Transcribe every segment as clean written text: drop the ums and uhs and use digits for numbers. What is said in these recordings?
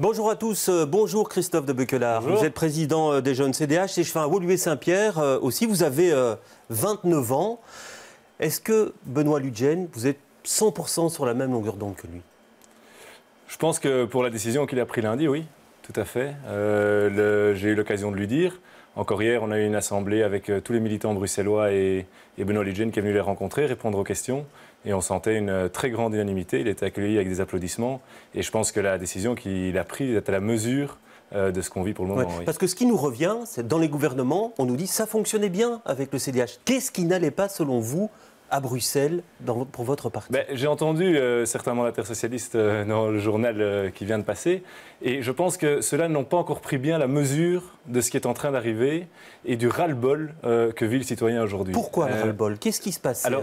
Bonjour à tous, bonjour Christophe de Bequelard. Bonjour. Vous êtes président des jeunes CDH et je fais un Woluwe-Saint-Pierre aussi. Vous avez 29 ans. Est-ce que Benoît Ludgen, vous êtes 100% sur la même longueur d'onde que lui? Je pense que pour la décision qu'il a prise lundi, oui, tout à fait. J'ai eu l'occasion de lui dire. Encore hier, on a eu une assemblée avec tous les militants bruxellois et Benoît Ludgen qui est venu les rencontrer, répondre aux questions. Et on sentait une très grande unanimité. Il était accueilli avec des applaudissements. Et je pense que la décision qu'il a prise est à la mesure de ce qu'on vit pour le moment. Ouais, oui. parce que ce qui nous revient, c'est dans les gouvernements, on nous dit ça fonctionnait bien avec le CDH. Qu'est-ce qui n'allait pas, selon vous, à Bruxelles pour votre parti? J'ai entendu certains mandataires socialistes dans le journal qui vient de passer et je pense que ceux-là n'ont pas encore pris bien la mesure de ce qui est en train d'arriver et du ras-le-bol que vit le citoyen aujourd'hui. Pourquoi le ras-le-bol? Qu'est-ce qui se passe Alors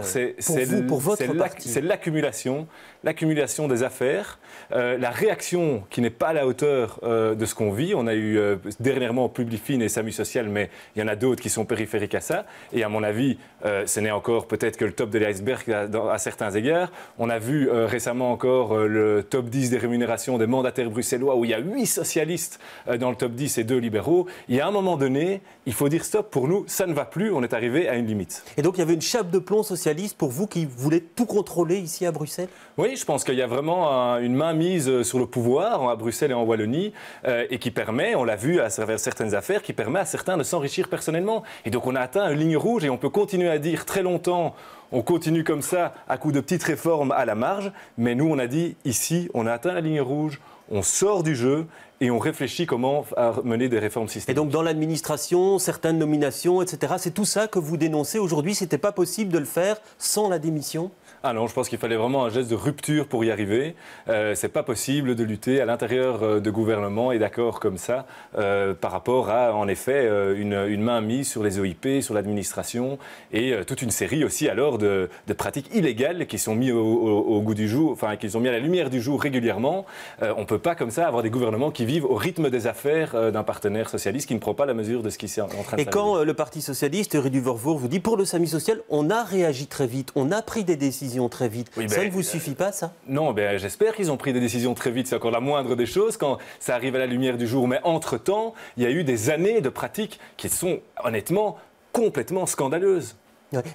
pour votre parti? C'est l'accumulation des affaires, la réaction qui n'est pas à la hauteur de ce qu'on vit. On a eu dernièrement Publifin et SAMU Social, mais il y en a d'autres qui sont périphériques à ça. Et à mon avis, ce n'est encore peut-être que le top de l'iceberg à certains égards. On a vu récemment encore le top 10 des rémunérations des mandataires bruxellois où il y a 8 socialistes dans le top 10 et 2 libéraux. Il y a un moment donné, il faut dire stop, pour nous, ça ne va plus, on est arrivé à une limite. Et donc il y avait une chape de plomb socialiste pour vous qui voulez tout contrôler ici à Bruxelles? Oui, je pense qu'il y a vraiment une mainmise sur le pouvoir à Bruxelles et en Wallonie et qui permet, on l'a vu à travers certaines affaires, qui permet à certains de s'enrichir personnellement. Et donc on a atteint une ligne rouge et on peut continuer à dire très longtemps on continue comme ça à coup de petites réformes à la marge, mais nous on a dit ici on a atteint la ligne rouge, on sort du jeu et on réfléchit comment mener des réformes systémiques. Et donc dans l'administration, certaines nominations, etc., c'est tout ça que vous dénoncez aujourd'hui? C'était pas possible de le faire sans la démission? Ah non, je pense qu'il fallait vraiment un geste de rupture pour y arriver. C'est pas possible de lutter à l'intérieur de gouvernements et d'accords comme ça par rapport à, en effet, une mainmise sur les OIP, sur l'administration et toute une série aussi alors de pratiques illégales qui sont mises au goût du jour, enfin qui sont mises à la lumière du jour régulièrement. On peut pas comme ça avoir des gouvernements qui vivent au rythme des affaires d'un partenaire socialiste qui ne prend pas la mesure de ce qui est en train de se passer. Et quand le Parti socialiste, Rudy Vervoort, vous dit pour le SAMU social, on a réagi très vite, on a pris des décisions très vite. Oui, ça ne vous suffit pas, ça? Non, j'espère qu'ils ont pris des décisions très vite. C'est encore la moindre des choses quand ça arrive à la lumière du jour. Mais entre-temps, il y a eu des années de pratiques qui sont honnêtement complètement scandaleuses.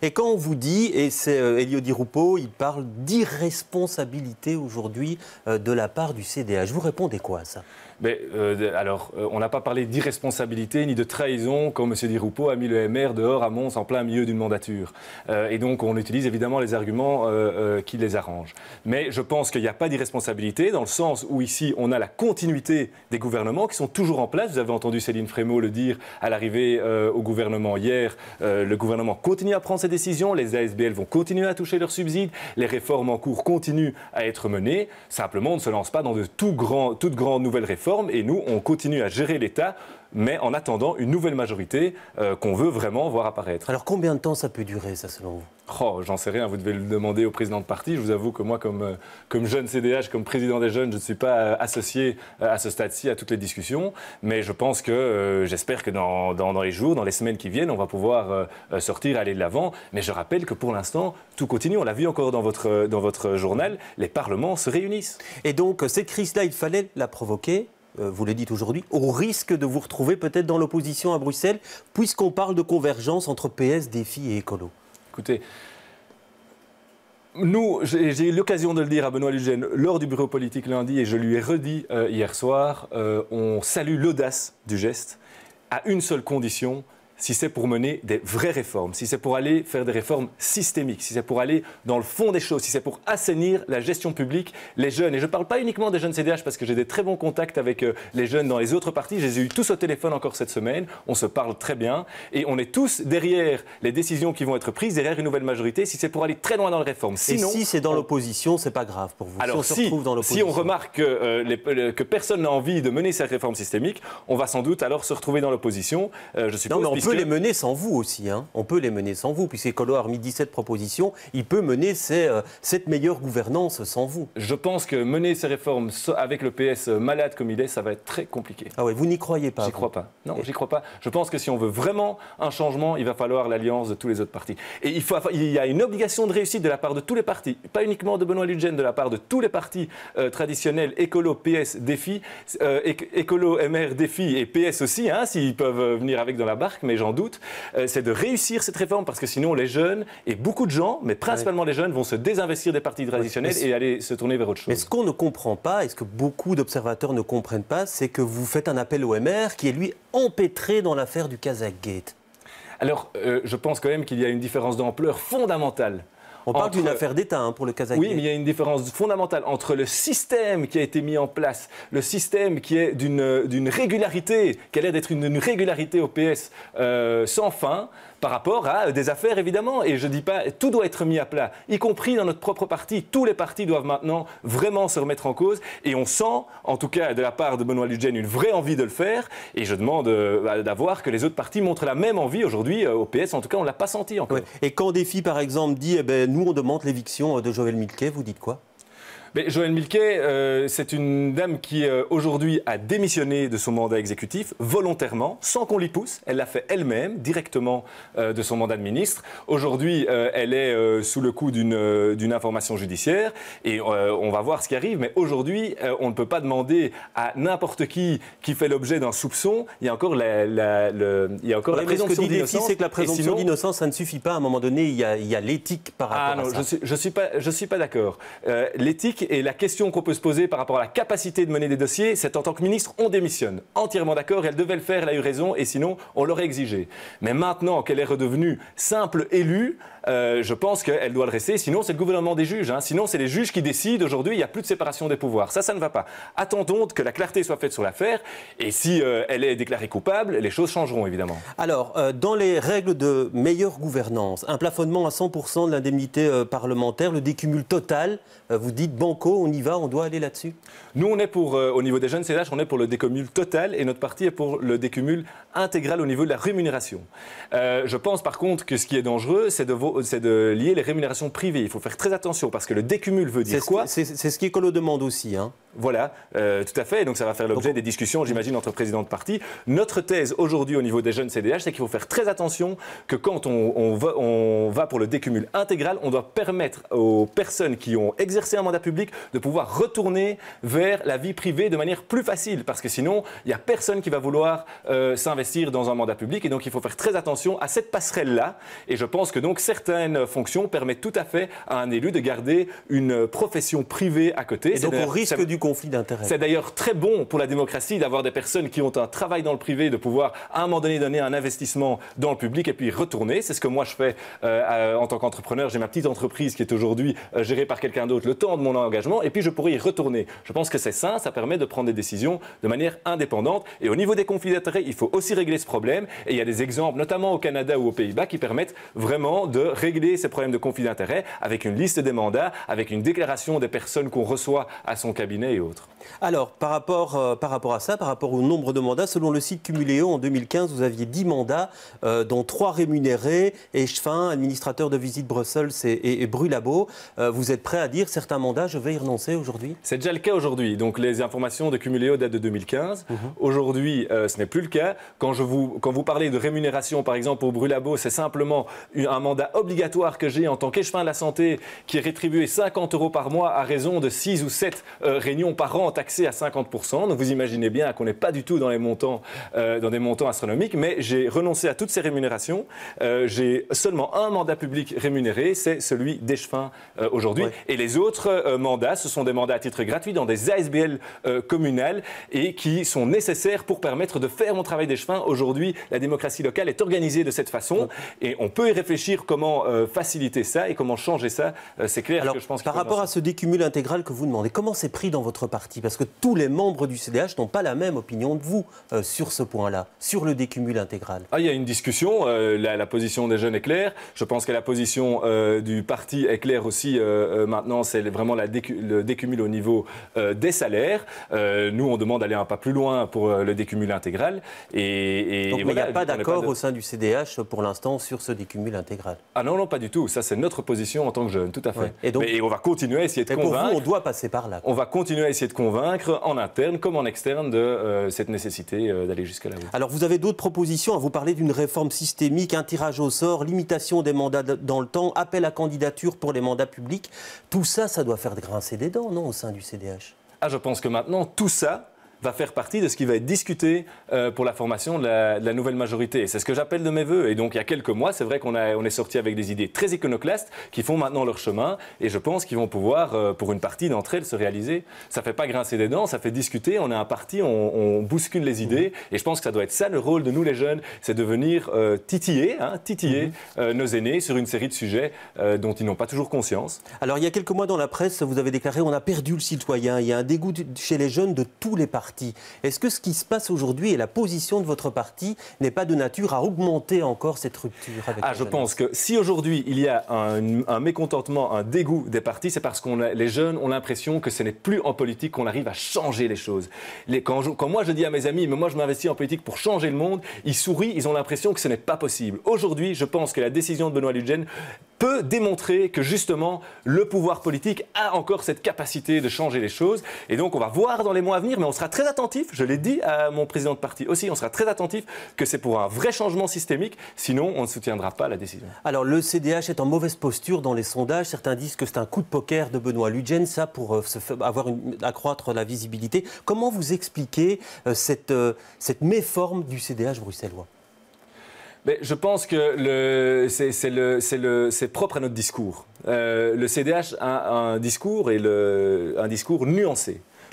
Et quand on vous dit, et c'est Elio Di Rupo, il parle d'irresponsabilité aujourd'hui de la part du CDH. Vous répondez quoi à ça? On n'a pas parlé d'irresponsabilité ni de trahison quand M. Di Rupo a mis le MR dehors à Mons en plein milieu d'une mandature. Et donc on utilise évidemment les arguments qui les arrangent. Mais je pense qu'il n'y a pas d'irresponsabilité dans le sens où ici on a la continuité des gouvernements qui sont toujours en place. Vous avez entendu Céline Frémaux le dire à l'arrivée au gouvernement hier. Le gouvernement continue à prendre ses décisions, les ASBL vont continuer à toucher leurs subsides, les réformes en cours continuent à être menées. Simplement on ne se lance pas dans de toutes grandes nouvelles réformes. Et nous, on continue à gérer l'État, mais en attendant une nouvelle majorité qu'on veut vraiment voir apparaître. Alors combien de temps ça peut durer, ça, selon vous? Oh, j'en sais rien, vous devez le demander au président de parti. Je vous avoue que moi, comme jeune CDH, comme président des jeunes, je ne suis pas associé à ce stade-ci à toutes les discussions. Mais je pense que, j'espère que dans les jours, dans les semaines qui viennent, on va pouvoir sortir, aller de l'avant. Mais je rappelle que pour l'instant, tout continue. On l'a vu encore dans votre journal, les parlements se réunissent. Et donc, cette crise-là, il fallait la provoquer. Vous le dites aujourd'hui, au risque de vous retrouver peut-être dans l'opposition à Bruxelles, puisqu'on parle de convergence entre PS, Défi et Écolo. Écoutez, nous, j'ai eu l'occasion de le dire à Benoît Ludgen lors du bureau politique lundi et je lui ai redit hier soir, on salue l'audace du geste à une seule condition, si c'est pour mener des vraies réformes, si c'est pour aller faire des réformes systémiques, si c'est pour aller dans le fond des choses, si c'est pour assainir la gestion publique, les jeunes. Et je ne parle pas uniquement des jeunes CDH parce que j'ai des très bons contacts avec les jeunes dans les autres partis. Je les ai eu tous au téléphone encore cette semaine. On se parle très bien et on est tous derrière les décisions qui vont être prises, derrière une nouvelle majorité, si c'est pour aller très loin dans les réformes. Sinon, et si c'est dans l'opposition, c'est pas grave pour vous? Alors si on remarque que personne n'a envie de mener cette réforme systémique, on va sans doute alors se retrouver dans l'opposition. Je suppose. peut les mener sans vous aussi. Hein. On peut les mener sans vous, puisque Écolo a remis 17 propositions. Il peut mener cette meilleure gouvernance sans vous. Je pense que mener ces réformes avec le PS malade comme il est, ça va être très compliqué. Ah ouais, vous n'y croyez pas? J'y crois pas. Non, j'y crois pas. Je pense que si on veut vraiment un changement, il va falloir l'alliance de tous les autres partis. Et il y a une obligation de réussite de la part de tous les partis, pas uniquement de Benoît Lutgen, de la part de tous les partis traditionnels, Écolo, PS, Défi, Écolo, MR, Défi et PS aussi, hein, s'ils peuvent venir avec dans la barque, mais j'en doute, c'est de réussir cette réforme parce que sinon les jeunes, et beaucoup de gens, mais principalement les jeunes, vont se désinvestir des partis traditionnels et aller se tourner vers autre chose. Mais ce qu'on ne comprend pas, et ce que beaucoup d'observateurs ne comprennent pas, c'est que vous faites un appel au MR qui est lui empêtré dans l'affaire du Kazakh-Gate. Alors, je pense quand même qu'il y a une différence d'ampleur fondamentale. On parle d'une affaire d'État pour le Kazakh-Gate. Oui, mais il y a une différence fondamentale entre le système qui a été mis en place, le système qui est d'une régularité, qui a l'air d'être une régularité au PS sans fin, par rapport à des affaires, évidemment. Et je ne dis pas, tout doit être mis à plat, y compris dans notre propre parti. Tous les partis doivent maintenant vraiment se remettre en cause. Et on sent, en tout cas de la part de Benoît Lutgen, une vraie envie de le faire. Et je demande d'avoir que les autres partis montrent la même envie aujourd'hui. Au PS, en tout cas, on ne l'a pas senti encore. Ouais. Et quand Défi, par exemple, dit nous, on demande l'éviction de Joël Milquet, vous dites quoi? Mais Joël Milquet, c'est une dame qui aujourd'hui a démissionné de son mandat exécutif volontairement, sans qu'on l'y pousse. Elle l'a fait elle-même, directement de son mandat de ministre. Aujourd'hui, elle est sous le coup d'une information judiciaire et on va voir ce qui arrive. Mais aujourd'hui, on ne peut pas demander à n'importe qui fait l'objet d'un soupçon. Il y a encore la présomption d'innocence. C'est que la présomption d'innocence, ça ne suffit pas. À un moment donné, il y a l'éthique par rapport à ça. Je suis pas d'accord. L'éthique et la question qu'on peut se poser par rapport à la capacité de mener des dossiers, c'est en tant que ministre, on démissionne. Entièrement d'accord, elle devait le faire, elle a eu raison, et sinon, on l'aurait exigé. Mais maintenant qu'elle est redevenue simple élue, je pense qu'elle doit le rester. Sinon, c'est le gouvernement des juges. Hein. Sinon, c'est les juges qui décident. Aujourd'hui, il n'y a plus de séparation des pouvoirs. Ça ne va pas. Attendons que la clarté soit faite sur l'affaire. Et si elle est déclarée coupable, les choses changeront, évidemment. Alors, dans les règles de meilleure gouvernance, un plafonnement à 100% de l'indemnité parlementaire, le décumul total, vous dites banco, on y va, on doit aller là-dessus? Nous, on est pour, au niveau des jeunes CDH, on est pour le décumul total et notre parti est pour le décumul intégral au niveau de la rémunération. Je pense par contre que ce qui est dangereux, c'est de lier les rémunérations privées. Il faut faire très attention parce que le décumul veut dire quoi? C'est ce qu'Écolo demande aussi. Hein. Voilà, tout à fait. Donc ça va faire l'objet des discussions, j'imagine, entre présidents de parti. Notre thèse aujourd'hui au niveau des jeunes CDH, c'est qu'il faut faire très attention que quand on va pour le décumul intégral, on doit permettre aux personnes qui ont exercé un mandat public de pouvoir retourner vers la vie privée de manière plus facile. Parce que sinon, il n'y a personne qui va vouloir s'investir dans un mandat public. Et donc il faut faire très attention à cette passerelle-là. Et je pense que donc certaines fonctions permettent tout à fait à un élu de garder une profession privée à côté. Et donc au risque du conflit d'intérêts. C'est d'ailleurs très bon pour la démocratie d'avoir des personnes qui ont un travail dans le privé, de pouvoir à un moment donné donner un investissement dans le public et puis retourner. C'est ce que moi je fais en tant qu'entrepreneur. J'ai ma petite entreprise qui est aujourd'hui gérée par quelqu'un d'autre le temps de mon engagement et puis je pourrais y retourner. Je pense que c'est sain, ça permet de prendre des décisions de manière indépendante. Et au niveau des conflits d'intérêts, il faut aussi régler ce problème. Et il y a des exemples, notamment au Canada ou aux Pays-Bas, qui permettent vraiment de régler ces problèmes de conflits d'intérêts avec une liste des mandats, avec une déclaration des personnes qu'on reçoit à son cabinet et autres. Alors, par rapport à ça, par rapport au nombre de mandats, selon le site Cumuléo, en 2015, vous aviez 10 mandats, dont 3 rémunérés, Echevin, administrateur de visite Bruxelles et Brulabo. Vous êtes prêt à dire certains mandats, je vais y renoncer aujourd'hui? C'est déjà le cas aujourd'hui. Donc les informations de Cumuléo datent de 2015. Aujourd'hui, ce n'est plus le cas. Quand vous parlez de rémunération, par exemple, au Brulabo, c'est simplement un mandat obligatoire que j'ai en tant qu'échevin de la santé qui est rétribué 50 € par mois à raison de 6 ou 7 réunions par an taxées à 50%. Donc vous imaginez bien qu'on n'est pas du tout dans des montants astronomiques, mais j'ai renoncé à toutes ces rémunérations. J'ai seulement un mandat public rémunéré, c'est celui d'échevin aujourd'hui. Ouais. Et les autres mandats, ce sont des mandats à titre gratuit dans des ASBL communales et qui sont nécessaires pour permettre de faire mon travail d'échevin. Aujourd'hui, la démocratie locale est organisée de cette façon et on peut y réfléchir comment faciliter ça et comment changer ça. C'est clair. Alors, que je pense par rapport à ce décumul intégral que vous demandez, comment c'est pris dans votre parti? parti? Parce que tous les membres du CDH n'ont pas la même opinion que vous sur ce point-là, sur le décumul intégral. Il y a une discussion, la position des jeunes est claire, je pense que la position du parti est claire aussi, maintenant c'est vraiment le décumul au niveau des salaires. Nous on demande d'aller un pas plus loin pour le décumul intégral. Donc il n'y a pas d'accord au sein du CDH pour l'instant sur ce décumul intégral? Ah non, pas du tout, ça c'est notre position en tant que jeunes, tout à fait. Ouais. Et on va continuer à essayer de convaincre. Pour vous, on doit passer par là. On va continuer à essayer de convaincre en interne comme en externe de cette nécessité d'aller jusqu'à là. Alors vous avez d'autres propositions, à vous parler d'une réforme systémique, un tirage au sort, limitation des mandats dans le temps, appel à candidature pour les mandats publics. Tout ça, ça doit faire grincer des dents, non, au sein du CDH? Je pense que maintenant, tout ça va faire partie de ce qui va être discuté pour la formation de la nouvelle majorité. C'est ce que j'appelle de mes voeux. Et donc, il y a quelques mois, c'est vrai qu'on est sorti avec des idées très iconoclastes qui font maintenant leur chemin. Et je pense qu'ils vont pouvoir, pour une partie d'entre elles, se réaliser. Ça ne fait pas grincer des dents, ça fait discuter. On est un parti, on bouscule les idées. Et je pense que ça doit être ça, le rôle de nous, les jeunes, c'est de venir titiller nos aînés sur une série de sujets dont ils n'ont pas toujours conscience. Alors, il y a quelques mois dans la presse, vous avez déclaré on a perdu le citoyen. Il y a un dégoût chez les jeunes de tous les partis. Est-ce que ce qui se passe aujourd'hui et la position de votre parti n'est pas de nature à augmenter encore cette rupture avec Je pense que si aujourd'hui il y a un mécontentement, un dégoût des partis, c'est parce que les jeunes ont l'impression que ce n'est plus en politique qu'on arrive à changer les choses. Quand moi je dis à mes amis, mais moi je m'investis en politique pour changer le monde, ils sourient, ils ont l'impression que ce n'est pas possible. Aujourd'hui, je pense que la décision de Benoît Lutgen peut démontrer que justement le pouvoir politique a encore cette capacité de changer les choses. Et donc on va voir dans les mois à venir, mais on sera très attentif, je l'ai dit à mon président de parti aussi, on sera très attentif que c'est pour un vrai changement systémique, sinon on ne soutiendra pas la décision. Alors le CDH est en mauvaise posture dans les sondages, certains disent que c'est un coup de poker de Benoît Lutgen, ça pour accroître la visibilité. Comment vous expliquez cette méforme du CDH bruxellois? Mais je pense que c'est propre à notre discours. Le CDH a un discours un discours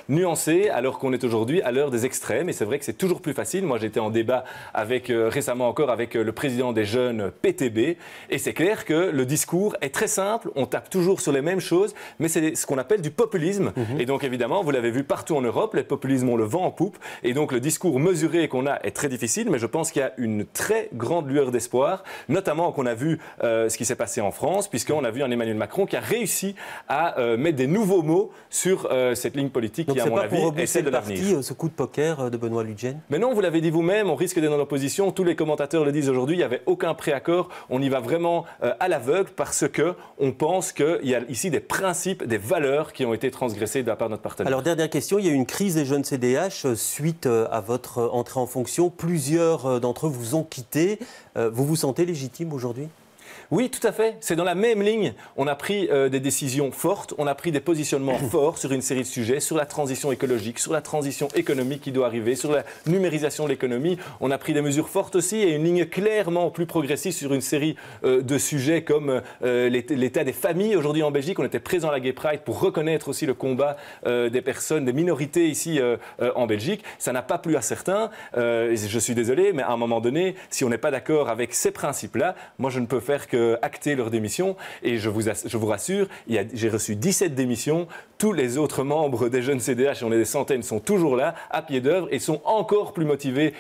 nuancé, alors qu'on est aujourd'hui à l'heure des extrêmes. Et c'est vrai que c'est toujours plus facile. Moi, j'étais en débat récemment encore avec le président des jeunes PTB. Et c'est clair que le discours est très simple. On tape toujours sur les mêmes choses, mais c'est ce qu'on appelle du populisme. Et donc, évidemment, vous l'avez vu partout en Europe, les populismes ont le vent en poupe. Et donc, le discours mesuré qu'on a est très difficile. Mais je pense qu'il y a une très grande lueur d'espoir, notamment qu'on a vu ce qui s'est passé en France, puisqu'on a vu un Emmanuel Macron qui a réussi à mettre des nouveaux mots sur cette ligne politique. Donc c'est pas pour repousser le parti, ce coup de poker de Benoît Lutgen? Mais non, vous l'avez dit vous-même, on risque d'être dans l'opposition. Tous les commentateurs le disent aujourd'hui, il n'y avait aucun préaccord. On y va vraiment à l'aveugle parce qu'on pense qu'il y a ici des principes, des valeurs qui ont été transgressées de la part de notre partenaire. Alors, dernière question, il y a eu une crise des jeunes CDH suite à votre entrée en fonction. Plusieurs d'entre eux vous ont quitté. Vous vous sentez légitime aujourd'hui? Oui, tout à fait. C'est dans la même ligne. On a pris des décisions fortes, on a pris des positionnements forts sur une série de sujets, sur la transition écologique, sur la transition économique qui doit arriver, sur la numérisation de l'économie. On a pris des mesures fortes aussi et une ligne clairement plus progressiste sur une série de sujets comme l'état des familles. Aujourd'hui en Belgique, on était présent à la Gay Pride pour reconnaître aussi le combat des personnes, des minorités ici en Belgique. Ça n'a pas plu à certains. Je suis désolé, mais à un moment donné, si on n'est pas d'accord avec ces principes-là, moi je ne peux faire que acter leur démission. Et je vous rassure, j'ai reçu 17 démissions. Tous les autres membres des jeunes CDH, et on est des centaines, sont toujours là, à pied d'œuvre, et sont encore plus motivés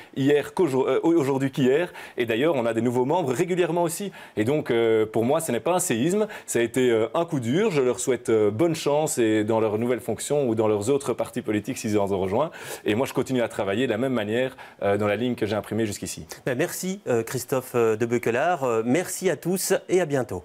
aujourd'hui qu'hier. Et d'ailleurs, on a des nouveaux membres régulièrement aussi. Et donc, pour moi, ce n'est pas un séisme, ça a été un coup dur. Je leur souhaite bonne chance et dans leurs nouvelles fonctions ou dans leurs autres partis politiques s'ils en ont rejoint. Et moi, je continue à travailler de la même manière dans la ligne que j'ai imprimée jusqu'ici. Merci Christophe de Beukelaar. Merci à tous et à bientôt.